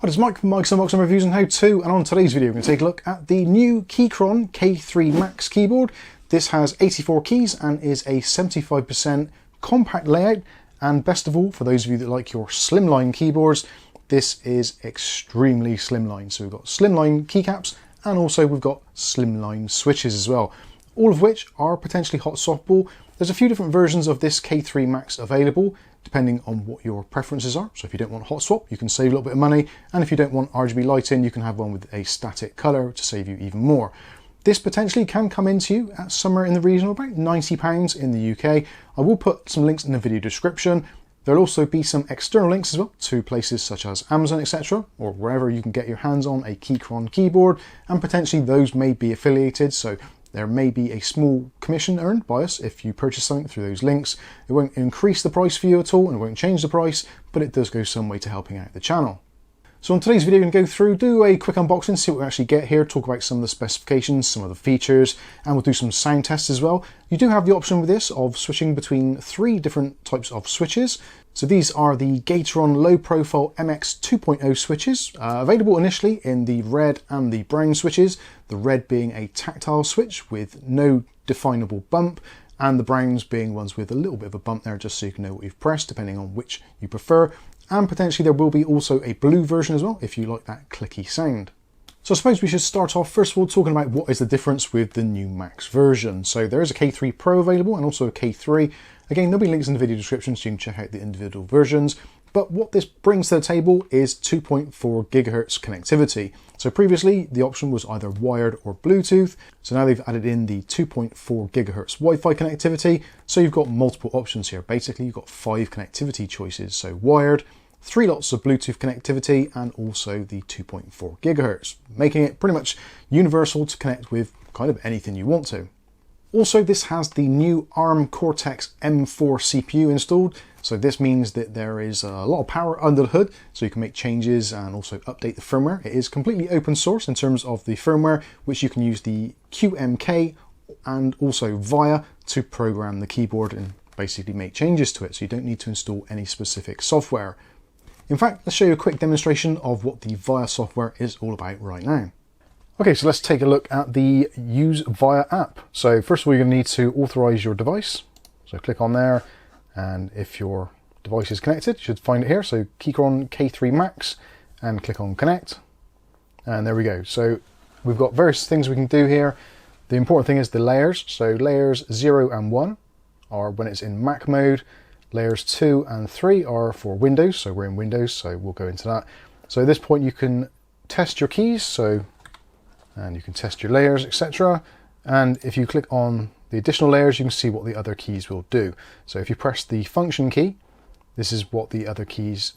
Hi, it's Mike from Mike's Unboxing Reviews and How To, and on today's video we're going to take a look at the new Keychron K3 MAX keyboard. This has 84 keys and is a 75% compact layout, and best of all, for those of you that like your slimline keyboards, this is extremely slimline. So we've got slimline keycaps and also we've got slimline switches as well, all of which are potentially hot swappable. There's a few different versions of this K3 MAX available, depending on what your preferences are. So if you don't want hot swap, you can save a little bit of money. And if you don't want RGB lighting, you can have one with a static color to save you even more. This potentially can come into you at somewhere in the region of about £90 in the UK. I will put some links in the video description. There'll also be some external links as well to places such as Amazon, etc., or wherever you can get your hands on a Keychron keyboard, and potentially those may be affiliated. So there may be a small commission earned by us if you purchase something through those links. It won't increase the price for you at all and it won't change the price, but it does go some way to helping out the channel. So on today's video, we're going to go through, do a quick unboxing, see what we actually get here, talk about some of the specifications, some of the features, and we'll do some sound tests as well. You do have the option with this of switching between 3 different types of switches. So these are the Keychron Low Profile MX 2.0 switches, available initially in the red and the brown switches, the red being a tactile switch with no definable bump, and the browns being ones with a little bit of a bump there just so you can know what you've pressed depending on which you prefer. And potentially there will be also a blue version as well if you like that clicky sound. So I suppose we should start off first of all talking about what is the difference with the new Max version. So there is a K3 Pro available and also a K3. Again, there'll be links in the video description so you can check out the individual versions. But what this brings to the table is 2.4 gigahertz connectivity. So previously the option was either wired or Bluetooth. So now they've added in the 2.4 gigahertz Wi-Fi connectivity. So you've got multiple options here. Basically you've got 5 connectivity choices. So wired, 3 lots of Bluetooth connectivity, and also the 2.4 gigahertz, making it pretty much universal to connect with kind of anything you want to. Also, this has the new ARM Cortex M4 CPU installed, so this means that there is a lot of power under the hood, so you can make changes and also update the firmware. It is completely open source in terms of the firmware, which you can use the QMK and also VIA to program the keyboard and basically make changes to it, so you don't need to install any specific software. In fact, let's show you a quick demonstration of what the VIA software is all about right now. Okay, so let's take a look at the Use VIA app. So first of all, you're going to need to authorize your device. So click on there, and if your device is connected, you should find it here. So Keychron K3 MAX, and click on Connect. And there we go. So we've got various things we can do here. The important thing is the layers. So layers 0 and 1 are when it's in Mac mode. Layers 2 and 3 are for Windows, so we're in Windows, so we'll go into that. So at this point you can test your keys, and you can test your layers, etc. And if you click on the additional layers, you can see what the other keys will do. So if you press the function key, this is what the other keys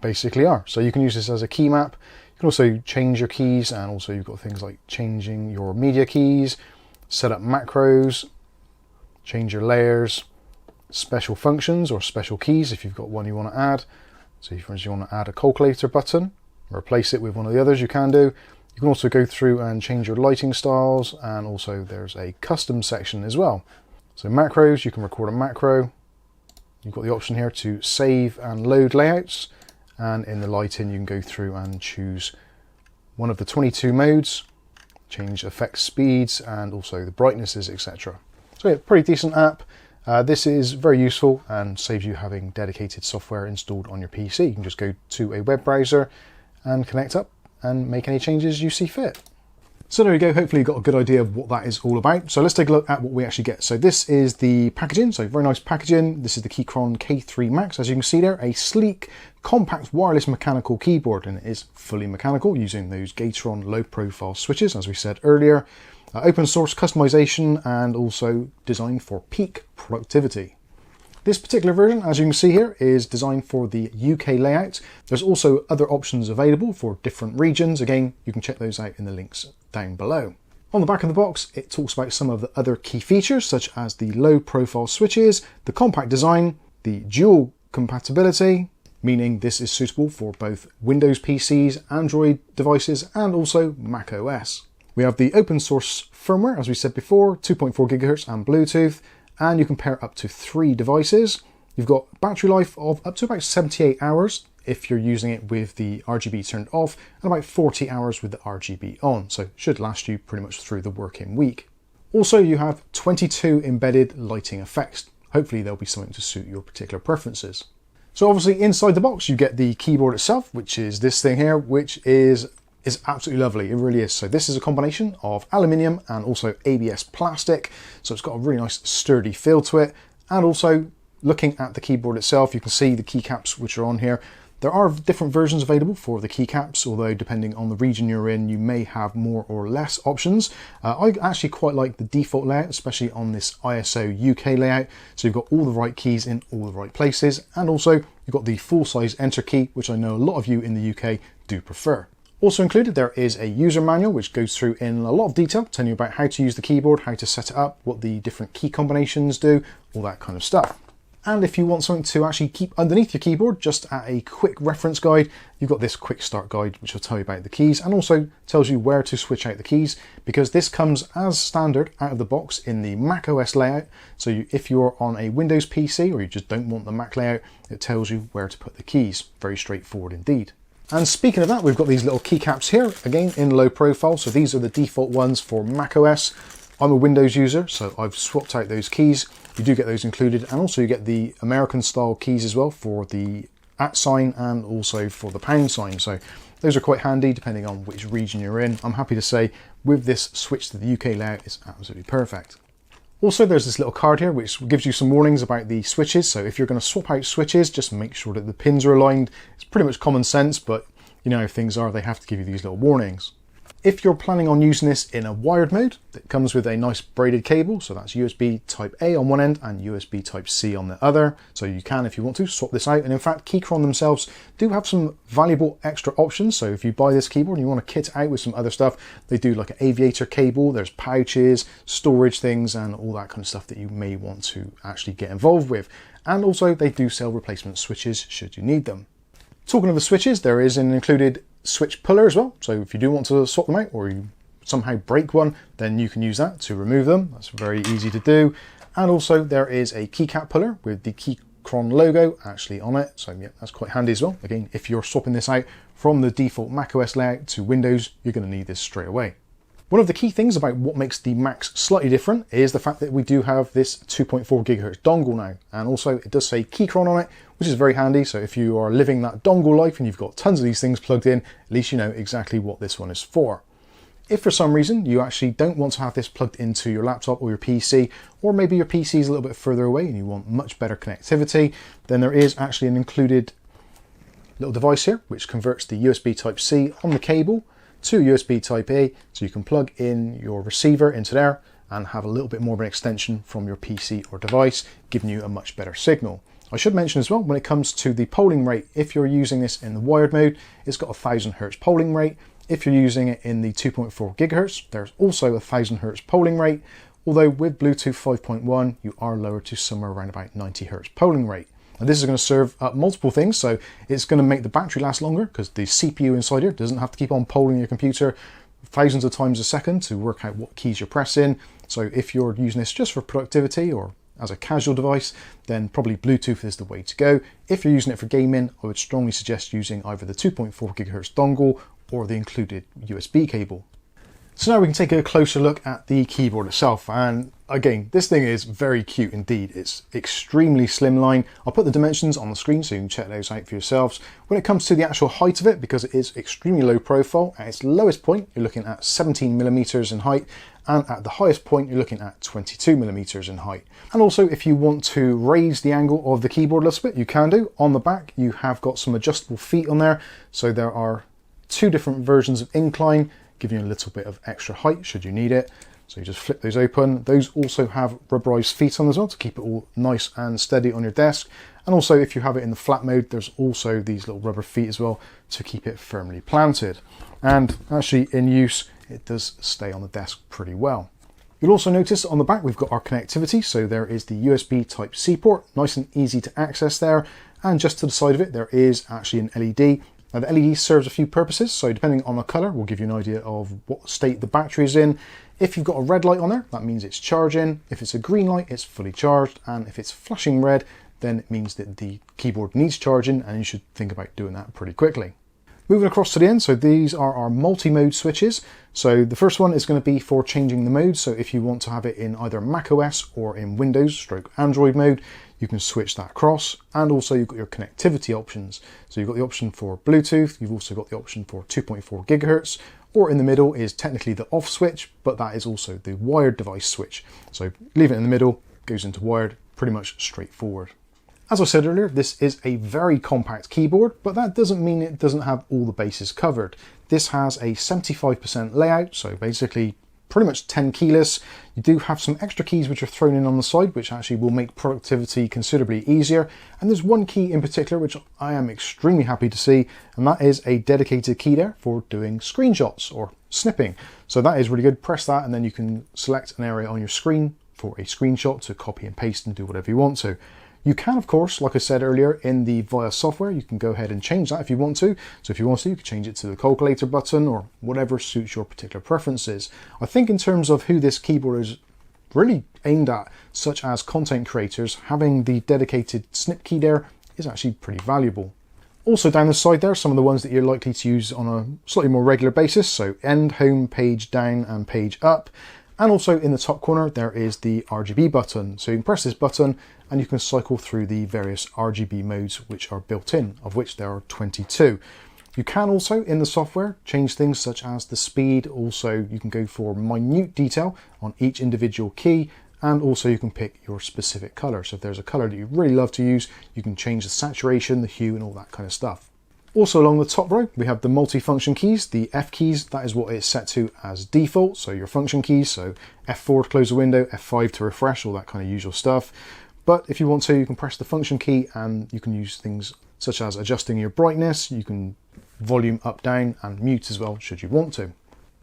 basically are. So you can use this as a key map. You can also change your keys, and also you've got things like changing your media keys, set up macros, change your layers, special functions or special keys if you've got one you want to add. So for instance, you want to add a calculator button, replace it with one of the others, you can do. You can also go through and change your lighting styles, and also there's a custom section as well. So macros, you can record a macro. You've got the option here to save and load layouts, and in the lighting you can go through and choose one of the 22 modes, change effect speeds and also the brightnesses, etc. So yeah, pretty decent app. This is very useful and saves you having dedicated software installed on your PC. You can just go to a web browser and connect up and make any changes you see fit. So there you go, hopefully you got a good idea of what that is all about. So let's take a look at what we actually get. So this is the packaging, so very nice packaging. This is the Keychron K3 MAX, as you can see there, a sleek, compact wireless mechanical keyboard, and it is fully mechanical using those Keychron low profile switches, as we said earlier. Open source customization and also designed for peak productivity. This particular version, as you can see here, is designed for the UK layout. There's also other options available for different regions. Again, you can check those out in the links down below. On the back of the box, it talks about some of the other key features, such as the low profile switches, the compact design, the dual compatibility, meaning this is suitable for both Windows PCs, Android devices, and also Mac OS. We have the open source firmware, as we said before, 2.4 gigahertz and Bluetooth, and you can pair up to 3 devices. You've got battery life of up to about 78 hours if you're using it with the RGB turned off, and about 40 hours with the RGB on, so it should last you pretty much through the working week. Also, you have 22 embedded lighting effects. Hopefully there'll be something to suit your particular preferences. So obviously inside the box you get the keyboard itself, which is this thing here, which is absolutely lovely. It really is. So this is a combination of aluminium and also ABS plastic, so it's got a really nice sturdy feel to it. And also looking at the keyboard itself, you can see the keycaps which are on here. There are different versions available for the keycaps, although depending on the region you're in, you may have more or less options. I actually quite like the default layout, especially on this ISO UK layout. So you've got all the right keys in all the right places, and also you've got the full-size enter key, which I know a lot of you in the UK do prefer. Also included there is a user manual which goes through in a lot of detail, telling you about how to use the keyboard, how to set it up, what the different key combinations do, all that kind of stuff. And if you want something to actually keep underneath your keyboard, just at a quick reference guide, you've got this quick start guide which will tell you about the keys and also tells you where to switch out the keys, because this comes as standard out of the box in the Mac OS layout. So if you're on a Windows PC or you just don't want the Mac layout, it tells you where to put the keys. Very straightforward indeed. And speaking of that, we've got these little keycaps here, again in low profile. So these are the default ones for Mac OS. I'm a Windows user, so I've swapped out those keys. You do get those included, and also you get the American style keys as well for the @ sign and also for the pound sign. So those are quite handy depending on which region you're in. I'm happy to say with this switch to the UK layout, it's absolutely perfect. Also, there's this little card here which gives you some warnings about the switches. So if you're going to swap out switches, just make sure that the pins are aligned. It's pretty much common sense, but you know how things are, they have to give you these little warnings. If you're planning on using this in a wired mode, it comes with a nice braided cable, so that's USB type A on one end and USB type C on the other. So you can, if you want to, swap this out. And in fact, Keychron themselves do have some valuable extra options. So if you buy this keyboard and you want to kit it out with some other stuff, they do like an aviator cable, there's pouches, storage things, and all that kind of stuff that you may want to actually get involved with. And also they do sell replacement switches should you need them. Talking of the switches, there is an included switch puller as well. So if you do want to swap them out or you somehow break one, then you can use that to remove them. That's very easy to do. And also there is a keycap puller with the Keychron logo actually on it. So yeah, that's quite handy as well. Again, if you're swapping this out from the default macOS layout to Windows, you're going to need this straight away. One of the key things about what makes the Macs slightly different is the fact that we do have this 2.4 GHz dongle now. And also it does say Keychron on it, which is very handy. So if you are living that dongle life and you've got tons of these things plugged in, at least you know exactly what this one is for. If for some reason you actually don't want to have this plugged into your laptop or your PC, or maybe your PC is a little bit further away and you want much better connectivity, then there is actually an included little device here which converts the USB Type-C on the cable to USB Type A, so you can plug in your receiver into there and have a little bit more of an extension from your PC or device, giving you a much better signal. I should mention as well, when it comes to the polling rate, if you're using this in the wired mode, it's got a 1000 Hz polling rate. If you're using it in the 2.4 GHz, there's also a 1000 Hz polling rate, although with Bluetooth 5.1, you are lowered to somewhere around about 90 Hz polling rate. And this is going to serve up multiple things, so it's going to make the battery last longer because the CPU inside here doesn't have to keep on polling your computer thousands of times a second to work out what keys you're pressing. So if you're using this just for productivity or as a casual device, then probably Bluetooth is the way to go. If you're using it for gaming, I would strongly suggest using either the 2.4 GHz dongle or the included USB cable. So now we can take a closer look at the keyboard itself, and again, this thing is very cute indeed. It's extremely slimline. I'll put the dimensions on the screen so you can check those out for yourselves. When it comes to the actual height of it, because it is extremely low profile, at its lowest point you're looking at 17mm in height, and at the highest point you're looking at 22mm in height. And also if you want to raise the angle of the keyboard a little bit, you can do. On the back you have got some adjustable feet on there, so there are two different versions of incline, giving you a little bit of extra height should you need it. So you just flip those open. Those also have rubberized feet on as well to keep it all nice and steady on your desk. And also if you have it in the flat mode, there's also these little rubber feet as well to keep it firmly planted. And actually in use, it does stay on the desk pretty well. You'll also notice on the back we've got our connectivity, so there is the USB Type-C port, nice and easy to access there. And just to the side of it, there is actually an LED. Now the LED serves a few purposes, so depending on the colour will give you an idea of what state the battery is in. If you've got a red light on there, that means it's charging. If it's a green light, it's fully charged, and if it's flashing red, then it means that the keyboard needs charging, and you should think about doing that pretty quickly. Moving across to the end, so these are our multi-mode switches. So the first one is going to be for changing the mode. So if you want to have it in either macOS or in Windows / Android mode, you can switch that across. And also you've got your connectivity options. So you've got the option for Bluetooth, you've also got the option for 2.4 gigahertz, or in the middle is technically the off switch, but that is also the wired device switch. So leave it in the middle, goes into wired, pretty much straightforward. As I said earlier, this is a very compact keyboard, but that doesn't mean it doesn't have all the bases covered. This has a 75% layout, so basically pretty much 10 keyless. You do have some extra keys which are thrown in on the side, which actually will make productivity considerably easier. And there's one key in particular which I am extremely happy to see, and that is a dedicated key there for doing screenshots or snipping. So that is really good. Press that and then you can select an area on your screen for a screenshot to copy and paste and do whatever you want to. You can, of course, like I said earlier, in the VIA software, you can go ahead and change that if you want to. So if you want to, you can change it to the calculator button or whatever suits your particular preferences. I think in terms of who this keyboard is really aimed at, such as content creators, having the dedicated snip key there is actually pretty valuable. Also down the side there, some of the ones that you're likely to use on a slightly more regular basis. So end, home, page down and page up. And also in the top corner, there is the RGB button. So you can press this button and you can cycle through the various RGB modes which are built in, of which there are 22. You can also, in the software, change things such as the speed. Also, you can go for minute detail on each individual key, and also you can pick your specific color. So if there's a color that you really love to use, you can change the saturation, the hue, and all that kind of stuff. Also along the top row, we have the multi-function keys, the F keys. That is what it's set to as default. So your function keys, so F4 to close the window, F5 to refresh, all that kind of usual stuff. But if you want to, you can press the function key and you can use things such as adjusting your brightness. You can volume up, down, and mute as well, should you want to.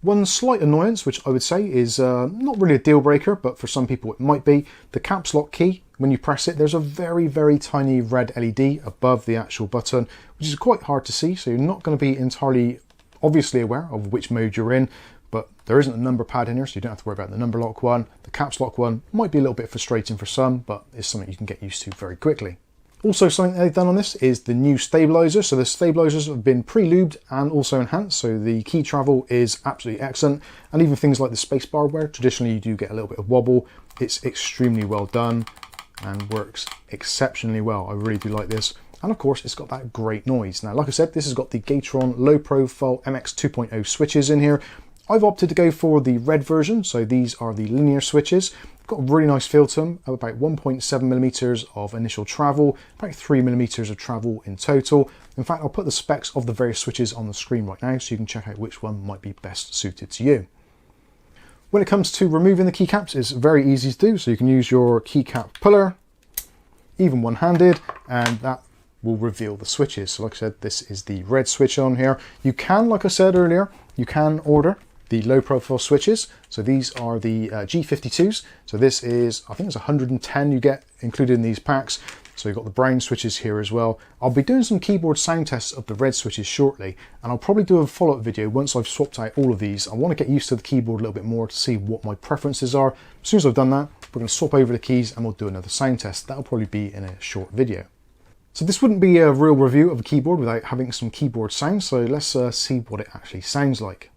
One slight annoyance, which I would say is not really a deal breaker, but for some people it might be, the caps lock key. When you press it, there's a very, very tiny red LED above the actual button, which is quite hard to see. So you're not going to be entirely obviously aware of which mode you're in, but there isn't a number pad in here, so you don't have to worry about the number lock one. The caps lock one might be a little bit frustrating for some, but it's something you can get used to very quickly. Also, something they've done on this is the new stabilizer. So the stabilizers have been pre-lubed and also enhanced. So the key travel is absolutely excellent. And even things like the spacebar, where traditionally you do get a little bit of wobble, it's extremely well done and works exceptionally well. I really do like this. And of course, it's got that great noise. Now, like I said, this has got the Keychron low profile MX 2.0 switches in here. I've opted to go for the red version. So these are the linear switches. Got a really nice feel to them, about 1.7 millimeters of initial travel, about 3 millimeters of travel in total. In fact, I'll put the specs of the various switches on the screen right now so you can check out which one might be best suited to you. When it comes to removing the keycaps, it's very easy to do. So you can use your keycap puller, even one-handed, and that will reveal the switches. So like I said, this is the red switch on here. You can, like I said earlier, you can order the low profile switches. So these are the G52s. So this is, I think it's 110 you get included in these packs. So you've got the brown switches here as well. I'll be doing some keyboard sound tests of the red switches shortly, and I'll probably do a follow-up video once I've swapped out all of these. I want to get used to the keyboard a little bit more to see what my preferences are. As soon as I've done that, we're going to swap over the keys and we'll do another sound test. That'll probably be in a short video. So this wouldn't be a real review of a keyboard without having some keyboard sounds. So let's see what it actually sounds like.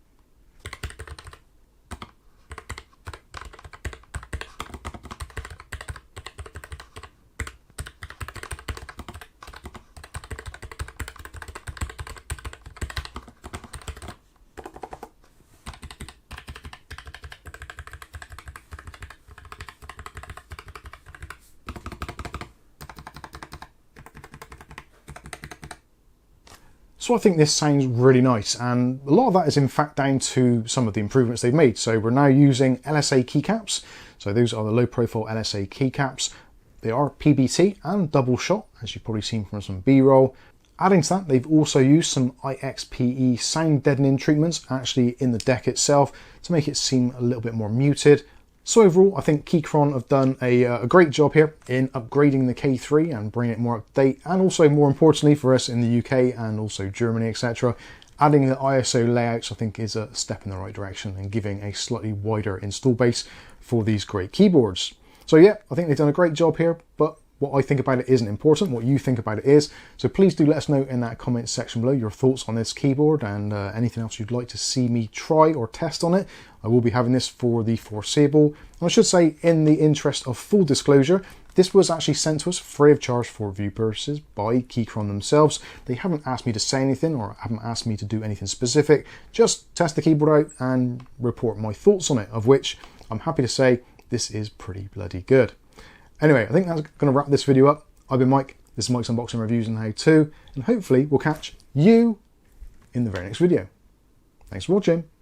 So I think this sounds really nice, and a lot of that is in fact down to some of the improvements they've made. So we're now using LSA keycaps. So those are the low profile LSA keycaps. They are PBT and double shot, as you've probably seen from some B-roll. Adding to that, they've also used some IXPE sound deadening treatments actually in the deck itself to make it seem a little bit more muted. So overall, I think Keychron have done a great job here in upgrading the K3 and bringing it more up to date, and also more importantly for us in the UK and also Germany, etc. Adding the ISO layouts I think is a step in the right direction and giving a slightly wider install base for these great keyboards. So yeah, I think they've done a great job here, but What I think about it isn't important, what you think about it is. So please do let us know in that comment section below your thoughts on this keyboard and anything else you'd like to see me try or test on it. I will be having this for the foreseeable. And I should say, in the interest of full disclosure, this was actually sent to us free of charge for review purposes by Keychron themselves. They haven't asked me to say anything or haven't asked me to do anything specific, just test the keyboard out and report my thoughts on it, of which I'm happy to say this is pretty bloody good. Anyway, I think that's going to wrap this video up. I've been Mike, this is Mike's Unboxing Reviews and How To, and hopefully we'll catch you in the very next video. Thanks for watching.